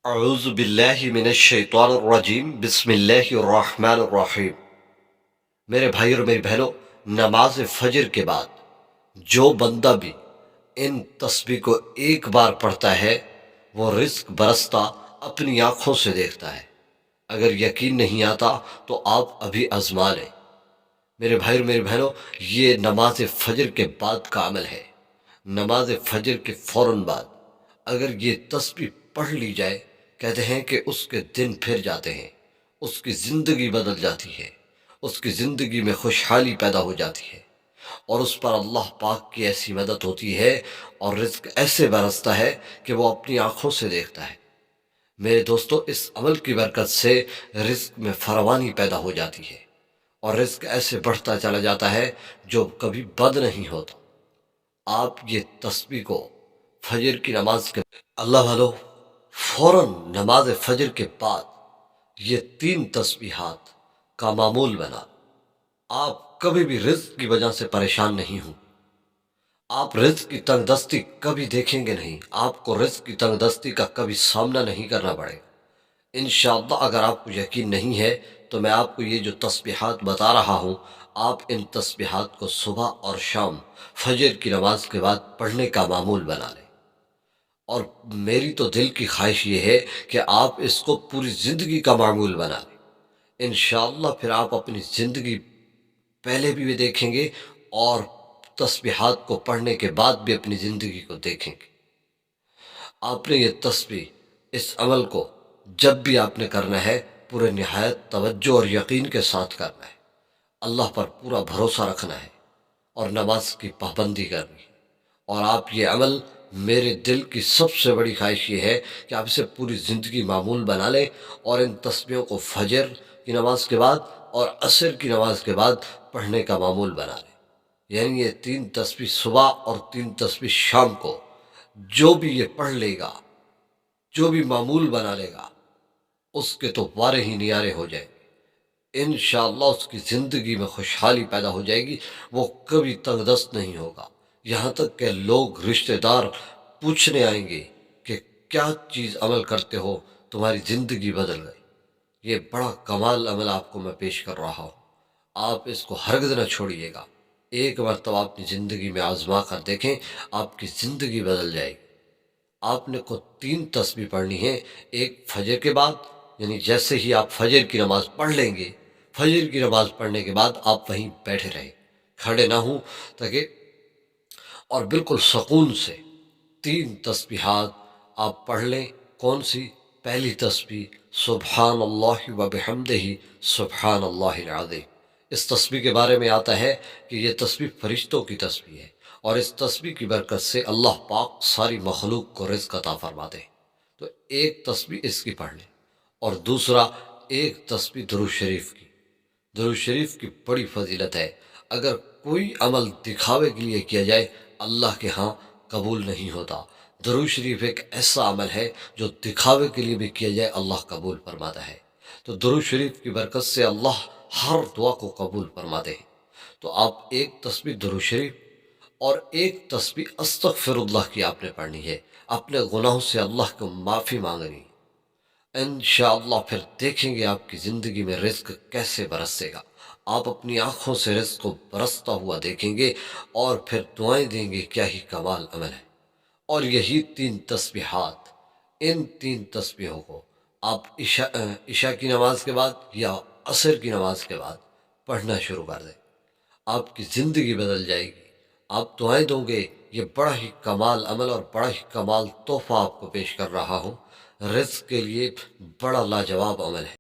اعوذ باللہ من الشیطان الرجیم بسم اللہ الرحمن الرحیم۔ میرے بھائی اور میری بہنوں، نماز فجر کے بعد جو بندہ بھی ان تسبیح کو ایک بار پڑھتا ہے وہ رزق برستا اپنی آنکھوں سے دیکھتا ہے۔ اگر یقین نہیں آتا تو آپ ابھی آزما لیں۔ میرے بھائی اور میری بہنوں، یہ نماز فجر کے بعد کا عمل ہے۔ نماز فجر کے فوراً بعد اگر یہ تسبیح پڑھ لی جائے، کہتے ہیں کہ اس کے دن پھر جاتے ہیں، اس کی زندگی بدل جاتی ہے، اس کی زندگی میں خوشحالی پیدا ہو جاتی ہے، اور اس پر اللہ پاک کی ایسی مدد ہوتی ہے اور رزق ایسے برستا ہے کہ وہ اپنی آنکھوں سے دیکھتا ہے۔ میرے دوستو، اس عمل کی برکت سے رزق میں فراوانی پیدا ہو جاتی ہے اور رزق ایسے بڑھتا چلا جاتا ہے جو کبھی بند نہیں ہوتا۔ آپ یہ تسبیح کو فجر کی نماز کے اللہ والو فوراً نماز فجر کے بعد یہ 3 تسبیحات کا معمول بنا، آپ کبھی بھی رزق کی وجہ سے پریشان نہیں ہوں۔ آپ رزق کی تنگ دستی کبھی دیکھیں گے نہیں، آپ کو رزق کی تنگ دستی کا کبھی سامنا نہیں کرنا پڑے گا انشاءاللہ۔ اگر آپ کو یقین نہیں ہے تو میں آپ کو یہ جو تسبیحات بتا رہا ہوں، آپ ان تسبیحات کو صبح اور شام فجر کی نماز کے بعد پڑھنے کا معمول بنا لیں، اور میری تو دل کی خواہش یہ ہے کہ آپ اس کو پوری زندگی کا معمول بنا لیں۔ انشاءاللہ پھر آپ اپنی زندگی پہلے بھی دیکھیں گے اور تسبیحات کو پڑھنے کے بعد بھی اپنی زندگی کو دیکھیں گے۔ آپ نے یہ تسبیح، اس عمل کو جب بھی آپ نے کرنا ہے، پورے نہایت توجہ اور یقین کے ساتھ کرنا ہے، اللہ پر پورا بھروسہ رکھنا ہے اور نماز کی پابندی کرنی ہے۔ اور آپ یہ عمل، میرے دل کی سب سے بڑی خواہش یہ ہے کہ آپ اسے پوری زندگی معمول بنا لیں اور ان تسبیحوں کو فجر کی نماز کے بعد اور عصر کی نماز کے بعد پڑھنے کا معمول بنا لیں۔ یعنی یہ 3 تسبیح صبح اور 3 تسبیح شام کو جو بھی یہ پڑھ لے گا، جو بھی معمول بنا لے گا، اس کے تو وارے ہی نیارے ہو جائیں گے۔ انشاءاللہ اس کی زندگی میں خوشحالی پیدا ہو جائے گی، وہ کبھی تنگ دست نہیں ہوگا، یہاں تک کہ لوگ رشتہ دار پوچھنے آئیں گے کہ کیا چیز عمل کرتے ہو، تمہاری زندگی بدل گئی۔ یہ بڑا کمال عمل آپ کو میں پیش کر رہا ہوں، آپ اس کو ہرگز نہ چھوڑیے گا۔ ایک مرتبہ اپنی زندگی میں آزما کر دیکھیں، آپ کی زندگی بدل جائے گی۔ آپ نے کو 3 تسبیح پڑھنی ہے، ایک فجر کے بعد، یعنی جیسے ہی آپ فجر کی نماز پڑھ لیں گے، فجر کی نماز پڑھنے کے بعد آپ وہیں بیٹھے رہیں، کھڑے نہ ہوں، تاکہ اور بالکل سکون سے 3 تسبیحات آپ پڑھ لیں۔ کون سی؟ پہلی تسبیح سبحان اللہ و بحمدہ سبحان اللہ العظیم۔ اس تسبیح کے بارے میں آتا ہے کہ یہ تسبیح فرشتوں کی تسبیح ہے، اور اس تسبیح کی برکت سے اللہ پاک ساری مخلوق کو رزق عطا فرماتے ہیں۔ تو ایک تسبیح اس کی پڑھ لیں، اور دوسرا ایک تسبیح درود شریف کی۔ درود شریف کی بڑی فضیلت ہے، اگر کوئی عمل دکھاوے کے لیے کیا جائے اللہ کے ہاں قبول نہیں ہوتا۔ درود شریف ایک ایسا عمل ہے جو دکھاوے کے لیے بھی کیا جائے اللہ قبول فرماتا ہے۔ تو درود شریف کی برکت سے اللہ ہر دعا کو قبول فرماتے ہیں۔ تو آپ ایک تسبیح درود شریف اور ایک تسبیح استغفر اللہ کی آپ نے پڑھنی ہے، اپنے گناہوں سے اللہ کو معافی مانگنی۔ انشاءاللہ پھر دیکھیں گے آپ کی زندگی میں رزق کیسے برسے گا، آپ اپنی آنکھوں سے رزق کو برستا ہوا دیکھیں گے اور پھر دعائیں دیں گے، کیا ہی کمال عمل ہے۔ اور یہی 3 تسبیحات، ان 3 تسبیحوں کو آپ عشاء کی نماز کے بعد یا عصر کی نماز کے بعد پڑھنا شروع کر دیں، آپ کی زندگی بدل جائے گی، آپ دعائیں دو گے۔ یہ بڑا ہی کمال عمل اور بڑا ہی کمال تحفہ آپ کو پیش کر رہا ہوں، رزق کے لیے بڑا لاجواب عمل ہے۔